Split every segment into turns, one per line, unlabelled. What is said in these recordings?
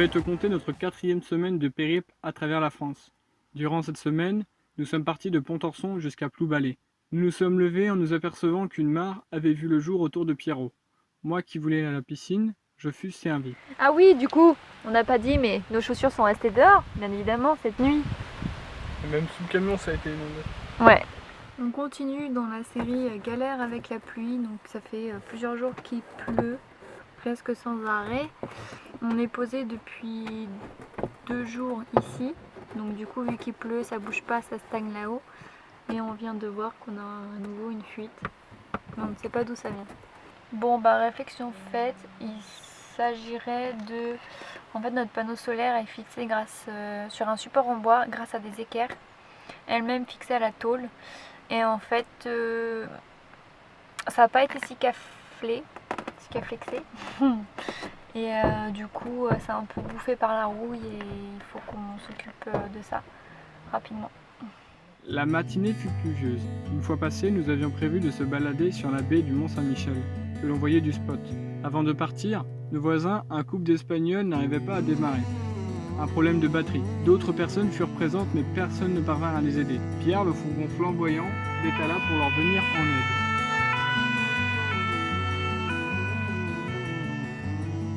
vais te conter notre 4e semaine de périple à travers la France. Durant cette semaine, nous sommes partis de Pontorson jusqu'à Ploubalay. Nous nous sommes levés en nous apercevant qu'une mare avait vu le jour autour de Pierrot. Moi qui voulais aller à la piscine, je fus servi.
Ah oui, du coup, on n'a pas dit, mais nos chaussures sont restées dehors, bien évidemment, cette nuit.
Et même sous le camion, ça a été inondé.
Ouais. On continue dans la série Galère avec la pluie, donc ça fait plusieurs jours qu'il pleut, presque sans arrêt. On est posé depuis 2 jours ici, donc du coup vu qu'il pleut, ça bouge pas, ça stagne là-haut. Et on vient de voir qu'on a à nouveau une fuite, mais on ne sait pas d'où ça vient. Bon bah réflexion faite, il s'agirait de... En fait notre panneau solaire est fixé sur un support en bois grâce à des équerres, elles-mêmes fixées à la tôle. Et en fait, ça n'a pas été cicaflexé. Et du coup, c'est un peu bouffé par la rouille et il faut qu'on s'occupe de ça rapidement.
La matinée fut pluvieuse. Une fois passé, nous avions prévu de se balader sur la baie du Mont-Saint-Michel, que l'on voyait du spot. Avant de partir, nos voisins, un couple d'Espagnols, n'arrivaient pas à démarrer. Un problème de batterie. D'autres personnes furent présentes mais personne ne parvint à les aider. Pierre, le fourgon flamboyant, était là pour leur venir en aide.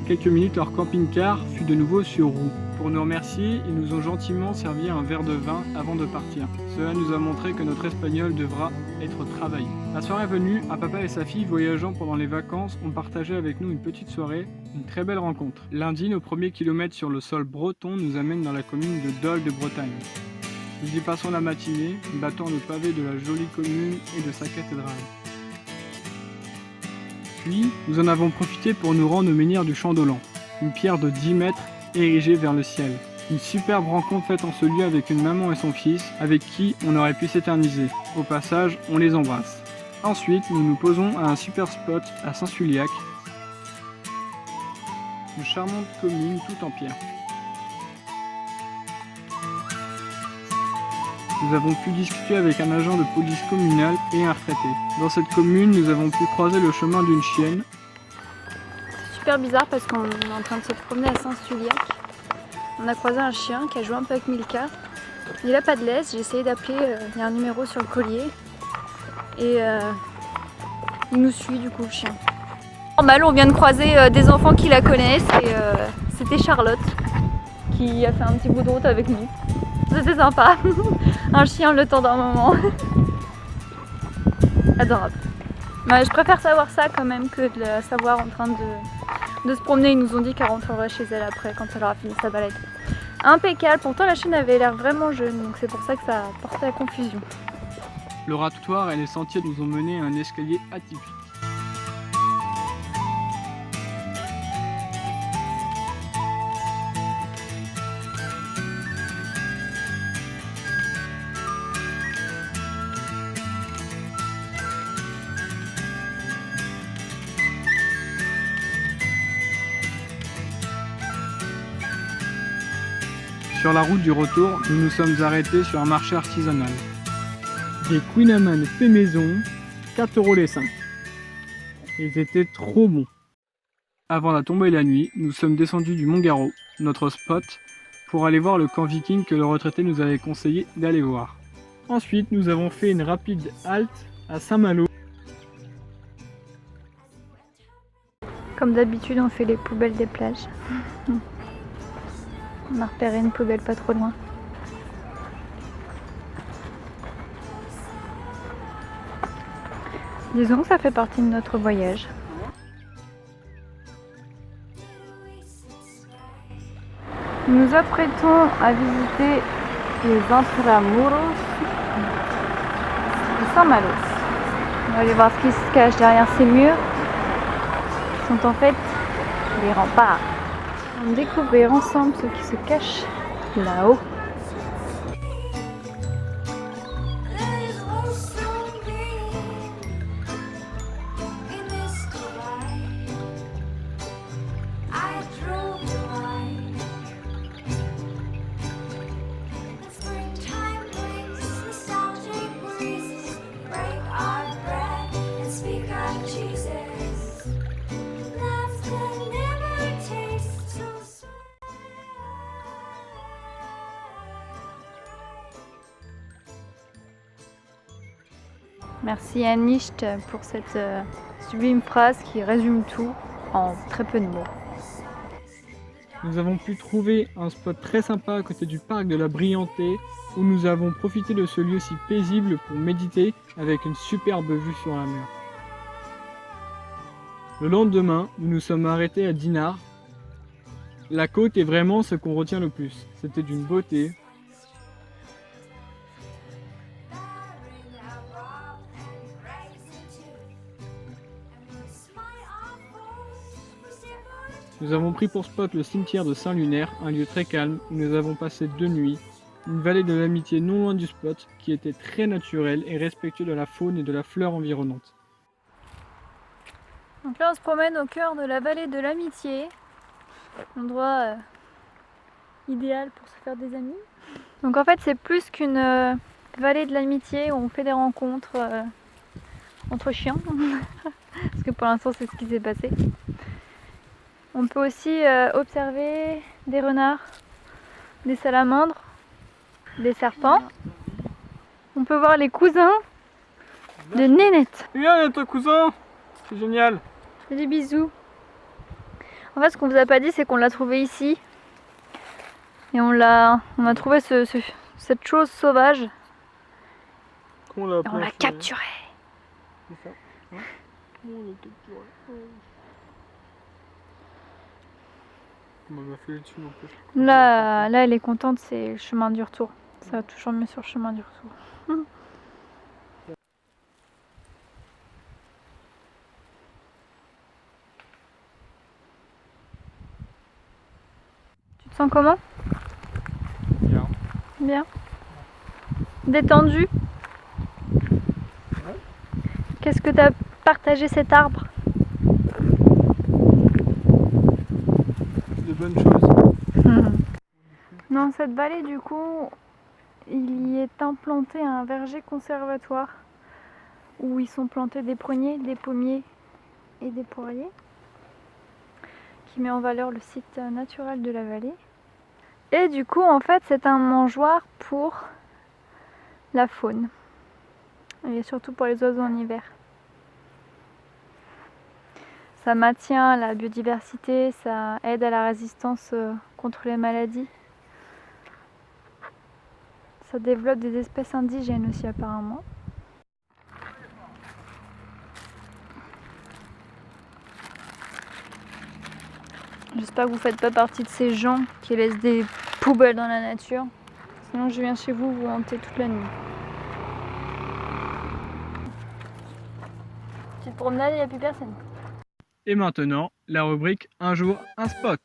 Quelques minutes, leur camping-car fut de nouveau sur roue. Pour nous remercier, ils nous ont gentiment servi un verre de vin avant de partir. Cela nous a montré que notre espagnol devra être travaillé. La soirée venue, un papa et sa fille voyageant pendant les vacances ont partagé avec nous une petite soirée, une très belle rencontre. Lundi, nos premiers kilomètres sur le sol breton nous amènent dans la commune de Dol de Bretagne. Nous y passons la matinée, battant le pavé de la jolie commune et de sa cathédrale. Puis, nous en avons profité pour nous rendre au menhir du Champ-Dolan, une pierre de 10 mètres érigée vers le ciel. Une superbe rencontre faite en ce lieu avec une maman et son fils, avec qui on aurait pu s'éterniser. Au passage, on les embrasse. Ensuite, nous nous posons à un super spot à Saint-Suliac, une charmante commune tout en pierre. Nous avons pu discuter avec un agent de police communale et un retraité. Dans cette commune, nous avons pu croiser le chemin d'une chienne.
C'est super bizarre parce qu'on est en train de se promener à Saint-Suliac. On a croisé un chien qui a joué un peu avec Milka. Il a pas de laisse, j'ai essayé d'appeler, il y a un numéro sur le collier. Et il nous suit du coup le chien. Normal, on vient de croiser des enfants qui la connaissent et c'était Charlotte qui a fait un petit bout de route avec nous. C'était sympa. Un chien le temps d'un moment. Adorable. Mais je préfère savoir ça quand même que de la savoir en train de se promener. Ils nous ont dit qu'elle rentrerait chez elle après quand elle aura fini sa balade. Impeccable. Pourtant la chienne avait l'air vraiment jeune, donc c'est pour ça que ça a porté à confusion.
L'oratoire et les sentiers nous ont menés à un escalier atypique. Sur la route du retour, nous nous sommes arrêtés sur un marché artisanal. Des Queen fait maison, 4 € les 5. Ils étaient trop bons. Avant la tombée de la nuit, nous sommes descendus du Mont Garot, notre spot, pour aller voir le camp viking que le retraité nous avait conseillé d'aller voir. Ensuite, nous avons fait une rapide halte à Saint-Malo.
Comme d'habitude, on fait les poubelles des plages. On a repéré une poubelle pas trop loin. Disons que ça fait partie de notre voyage. Nous nous apprêtons à visiter les Intramuros de Saint-Malo. On va aller voir ce qui se cache derrière ces murs. Ce sont en fait des remparts. On va découvrir ensemble ce qui se cache là-haut. Merci à Nicht pour cette sublime phrase qui résume tout en très peu de mots.
Nous avons pu trouver un spot très sympa à côté du parc de la Briantais où nous avons profité de ce lieu si paisible pour méditer avec une superbe vue sur la mer. Le lendemain, nous nous sommes arrêtés à Dinard. La côte est vraiment ce qu'on retient le plus. C'était d'une beauté. Nous avons pris pour spot le cimetière de Saint-Lunaire, un lieu très calme où nous avons passé 2 nuits. Une vallée de l'amitié non loin du spot qui était très naturelle et respectueux de la faune et de la flore environnante.
Donc là on se promène au cœur de la vallée de l'amitié, endroit idéal pour se faire des amis. Donc en fait c'est plus qu'une vallée de l'amitié où on fait des rencontres entre chiens, parce que pour l'instant c'est ce qui s'est passé. On peut aussi observer des renards, des salamandres, des serpents. On peut voir les cousins de Nénette.
Viens, il y a ton cousin. C'est génial.
Fais des bisous. En fait, ce qu'on vous a pas dit, c'est qu'on l'a trouvé ici. Et on a trouvé cette chose sauvage.
On l'a
Et on l'a capturée.
C'est ça. Hein, on l'a capturé. On m'a fait dessus non plus.
Là, elle est contente, c'est le chemin du retour. Ça va toujours mieux sur le chemin du retour. Tu te sens comment?
Bien.
Bien. Détendu?
Ouais.
Qu'est-ce que t'as partagé cet arbre?
De bonnes choses.
Dans cette vallée, du coup, il y est implanté un verger conservatoire où ils sont plantés des pruniers, des pommiers et des poiriers qui met en valeur le site naturel de la vallée. Et du coup, en fait, c'est un mangeoire pour la faune et surtout pour les oiseaux en hiver. Ça maintient la biodiversité, ça aide à la résistance contre les maladies. Ça développe des espèces indigènes aussi apparemment. J'espère que vous ne faites pas partie de ces gens qui laissent des poubelles dans la nature. Sinon je viens chez vous vous hanter toute la nuit. Petite promenade, il n'y a plus personne.
Et maintenant, la rubrique Un jour, un spot.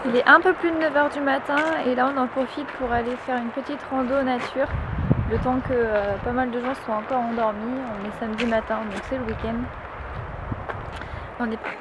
Il est un peu plus de 9 h du matin et là on en profite pour aller faire une petite rando nature. Le temps que pas mal de gens sont encore endormis. On est samedi matin donc c'est le week-end. On est parti.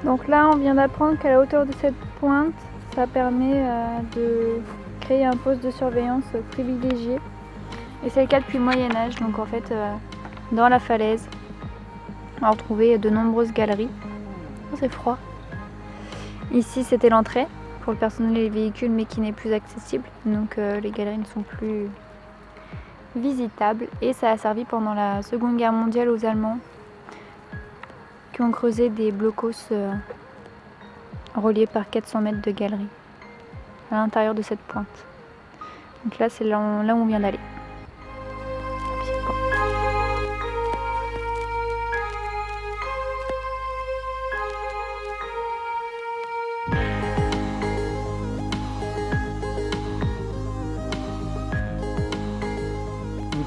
Donc là on vient d'apprendre qu'à la hauteur de cette pointe, ça permet de créer un poste de surveillance privilégié. Et c'est le cas depuis le Moyen-Âge, donc en fait dans la falaise, on va retrouver de nombreuses galeries. Oh, c'est froid. Ici c'était l'entrée pour le personnel et les véhicules mais qui n'est plus accessible, donc les galeries ne sont plus visitables. Et ça a servi pendant la Seconde Guerre mondiale aux Allemands qui ont creusé des blocos reliés par 400 mètres de galeries à l'intérieur de cette pointe. Donc là c'est là où on vient d'aller.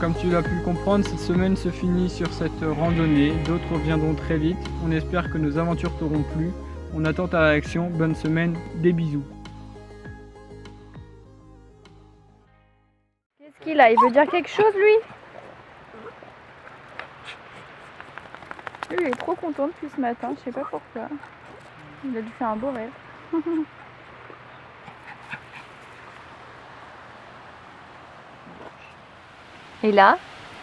comme tu l'as pu le comprendre, cette semaine se finit sur cette randonnée. D'autres viendront très vite. On espère que nos aventures t'auront plu. On attend ta réaction. Bonne semaine, des bisous.
Qu'est-ce qu'il a? Il veut dire quelque chose, lui? Lui, il est trop content depuis ce matin, je sais pas pourquoi. Il a dû faire un beau rêve. Et là,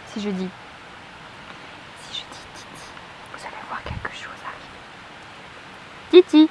si je dis Titi, vous allez voir quelque chose arriver. Titi.